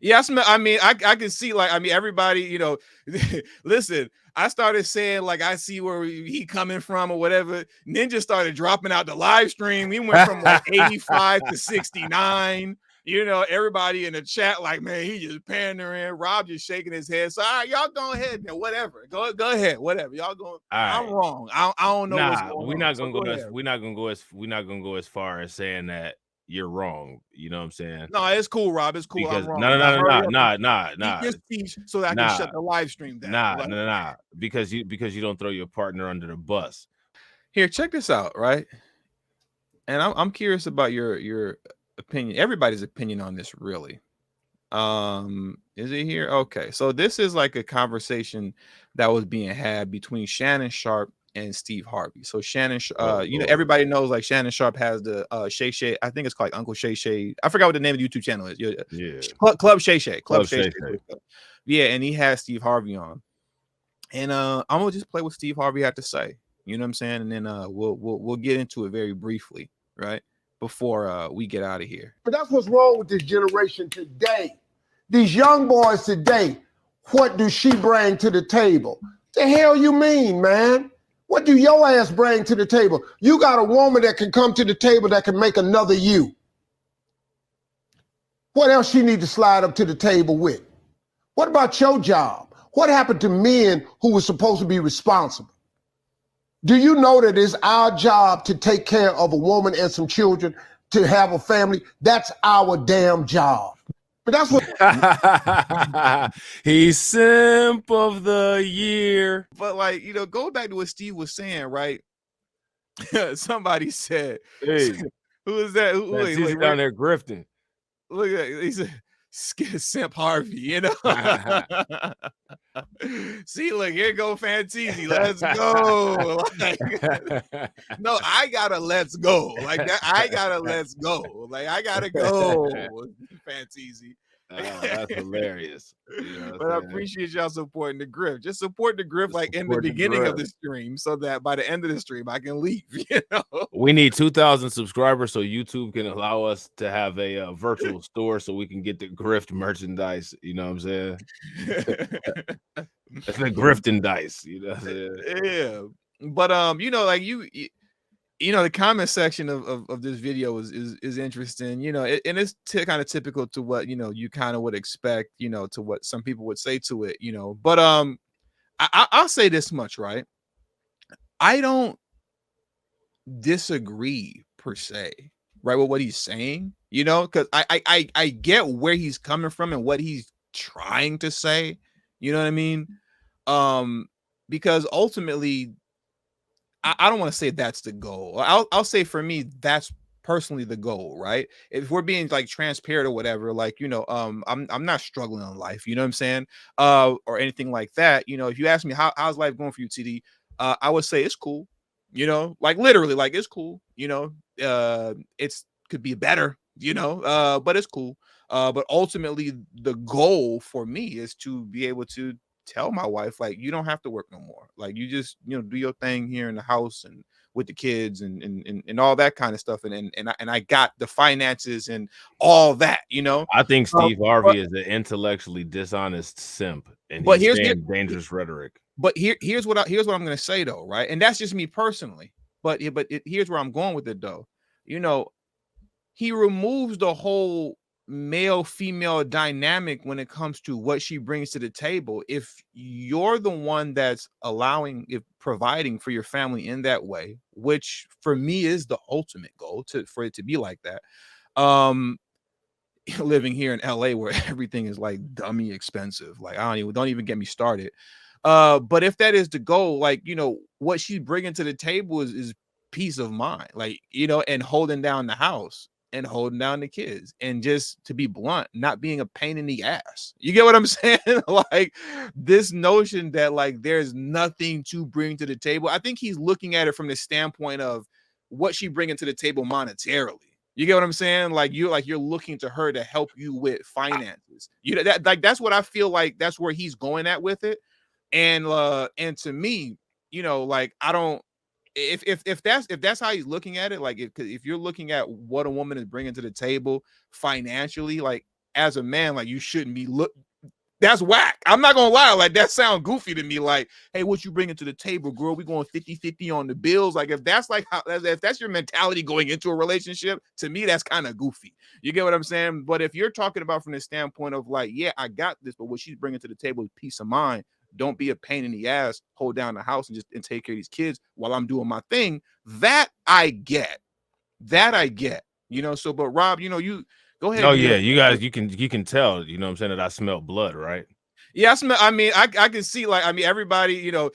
Yes, I mean, I can see, like, I mean, everybody, listen, I started saying, like, I see where he coming from or whatever. Ninja started dropping out the live stream. We went from like 85 to 69. Everybody in the chat, like, man, he just pandering. Rob just shaking his head. So, all right, y'all go ahead now, whatever. Go ahead, whatever. Y'all go. All I'm right. wrong. I don't know what's Nah, going we're on. not So gonna go go as ahead. we're not gonna go as far as saying that you're wrong. You know what I'm saying? No, it's cool, Rob. It's cool. I'm Because wrong. Now hurry up and eat nah, your speech so that I can nah, shut the live stream down. nah, Like, nah, nah. Because you don't throw your partner under the bus. here, check this out, right? And I'm curious about your opinion, everybody's opinion on this, really. Is it here? Okay, so this is like a conversation that was being had between Shannon Sharpe and Steve Harvey. So Oh Lord. everybody knows, like, Shannon Sharpe has the Shay Shay. I think it's called, like, Uncle Shay Shay. I forgot what the name of the YouTube channel is. Yeah, Yeah. Club Shay Shay. Club Club Shay Shay Shay. Shay. Yeah, and he has Steve Harvey on. And I'm gonna just play what Steve Harvey had to say. You know what I'm saying? And then we'll get into it very briefly, right? Before we get out of here. But that's what's wrong with this generation today. These young boys today, what do she bring to the table? The hell you mean, man? What do your ass bring to the table? You got a woman that can come to the table that can make another you. What else she need to slide up to the table with? What about your job? What happened to men who were supposed to be responsible? Do you know that it's our job to take care of a woman and some children, to have a family? That's our damn job. But that's what He's simp of the year. But, like, going back to what Steve was saying, right? Somebody said, Hey, who is that? that's easy down there grifting. Look at that. He said, Simp Harvey, See, look, here go Fanteezy. Let's go. Like, no, I gotta let's go. Like that, I gotta let's go. Like, I gotta go, Fanteezy. That's hilarious. But I appreciate y'all supporting the grift. Just support the grift, like, in the beginning of the stream, so that by the end of the stream I can leave. We need 2,000 subscribers so YouTube can allow us to have a virtual store so we can get the grift merchandise. You know what I'm saying? It's the grifting dice. You know what I'm saying? Yeah. But like the comment section of this video is interesting, and it's kind of typical to what you kind of would expect, to what some people would say to it, but I'll say this much, right? I don't disagree per se, right, with what he's saying, because I get where he's coming from and what he's trying to say, you know what I mean? Because ultimately, I don't want to say that's the goal. I'll say, for me, that's personally the goal, right? If we're being, like, transparent or whatever, like, I'm not struggling in life, you know what I'm saying? Or anything like that. If you ask me how's life going for you, TD, I would say it's cool, like, literally, like, it's cool, it's could be better, but it's cool. But ultimately, the goal for me is to be able to tell my wife, like, you don't have to work no more. Like, you just, do your thing here in the house and with the kids and all that kind of stuff. And I got the finances and all that, I think Steve but Harvey is an intellectually dishonest simp, and But he's saying dangerous rhetoric. But here's what I'm going to say, though, right? And that's just me personally. But here's where I'm going with it, though. He removes the whole male female dynamic when it comes to what she brings to the table. If you're the one that's providing for your family in that way, which for me is the ultimate goal, for it to be like that, living here in LA where everything is, like, dummy expensive, like, don't even get me started. But if that is the goal, like, what she's bringing to the table is peace of mind, like, and holding down the house and holding down the kids, and, just to be blunt, not being a pain in the ass. You get what I'm saying? Like, this notion that, like, there's nothing to bring to the table. I think he's looking at it from the standpoint of what she bringing to the table monetarily. You get what I'm saying? Like, you're looking to her to help you with finances. That's what I feel like. That's where he's going at with it. And to me, like, I don't. If that's how he's looking at it, like, if you're looking at what a woman is bringing to the table financially, like, as a man, like you shouldn't be that's whack. I'm not gonna lie, like that sound goofy to me. Like, hey, what you bringing to the table, girl? We going 50-50 on the bills. Like, if that's like how, if that's your mentality going into a relationship, to me, that's kind of goofy. You get what I'm saying? But if you're talking about from the standpoint of like, yeah, I got this, but what she's bringing to the table is peace of mind. Don't be a pain in the ass, hold down the house and take care of these kids while I'm doing my thing. That I get. That I get. You know, so but Rob, you know, you go ahead. Oh yeah, you guys, you can tell, you know what I'm saying, that I smell blood, right? Yeah, I mean, I can see, like, I mean, everybody, you know,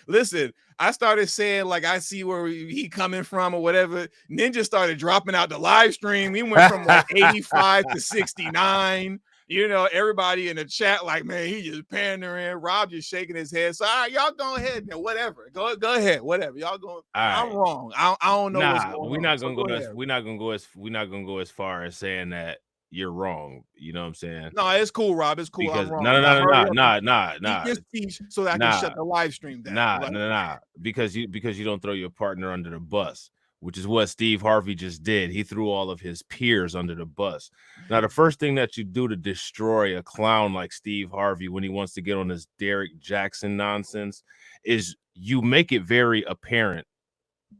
listen, I started saying, like, I see where he coming from or whatever. Ninja started dropping out the live stream. He went from like 85 to 69. You know, everybody in the chat, like, man, he just pandering. Rob just shaking his head. So, all right, y'all go ahead, man. Whatever. Go ahead. Whatever. Y'all go. I'm wrong. I don't know what's going on. We're not gonna go as far as saying that you're wrong. You know what I'm saying? No, it's cool, Rob. It's cool. Because I'm wrong. nah. Your speech so that I can shut the live stream down. Nah. Because you don't throw your partner under the bus, which is what Steve Harvey just did. He threw all of his peers under the bus. Now, the first thing that you do to destroy a clown like Steve Harvey when he wants to get on this Derek Jackson nonsense is you make it very apparent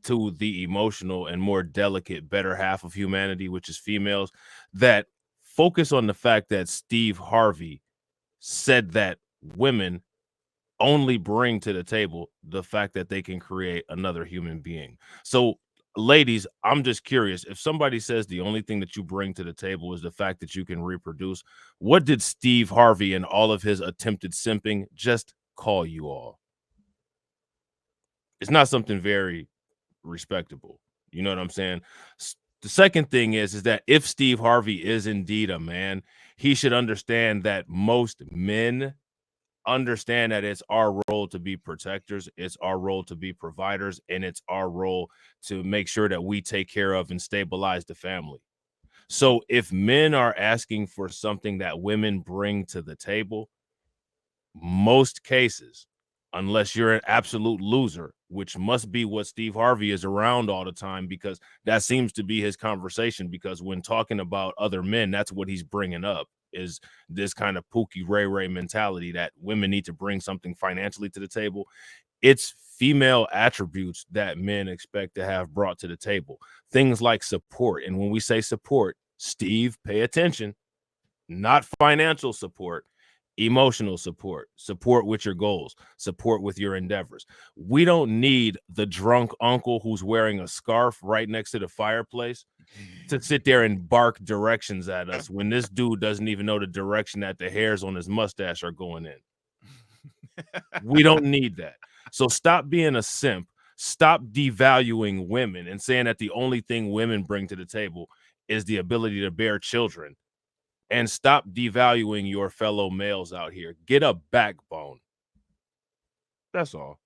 to the emotional and more delicate, better half of humanity, which is females, that focus on the fact that Steve Harvey said that women only bring to the table the fact that they can create another human being. So, ladies, I'm just curious, if somebody says the only thing that you bring to the table is the fact that you can reproduce, what did Steve Harvey and all of his attempted simping just call you all? It's not something very respectable. You know what I'm saying? The second thing is that if Steve Harvey is indeed a man, he should understand that most men understand that it's our role to be protectors, it's our role to be providers, and it's our role to make sure that we take care of and stabilize the family. So if men are asking for something that women bring to the table, most cases, unless you're an absolute loser, which must be what Steve Harvey is around all the time, because that seems to be his conversation, because when talking about other men, that's what he's bringing up, is this kind of Pookie Ray Ray mentality that women need to bring something financially to the table. It's female attributes that men expect to have brought to the table. Things like support. And when we say support, Steve, pay attention, not financial support. Emotional support, support with your goals, support with your endeavors. We don't need the drunk uncle who's wearing a scarf right next to the fireplace to sit there and bark directions at us when this dude doesn't even know the direction that the hairs on his mustache are going in. We don't need that. So stop being a simp. Stop devaluing women and saying that the only thing women bring to the table is the ability to bear children. And stop devaluing your fellow males out here. Get a backbone. That's all.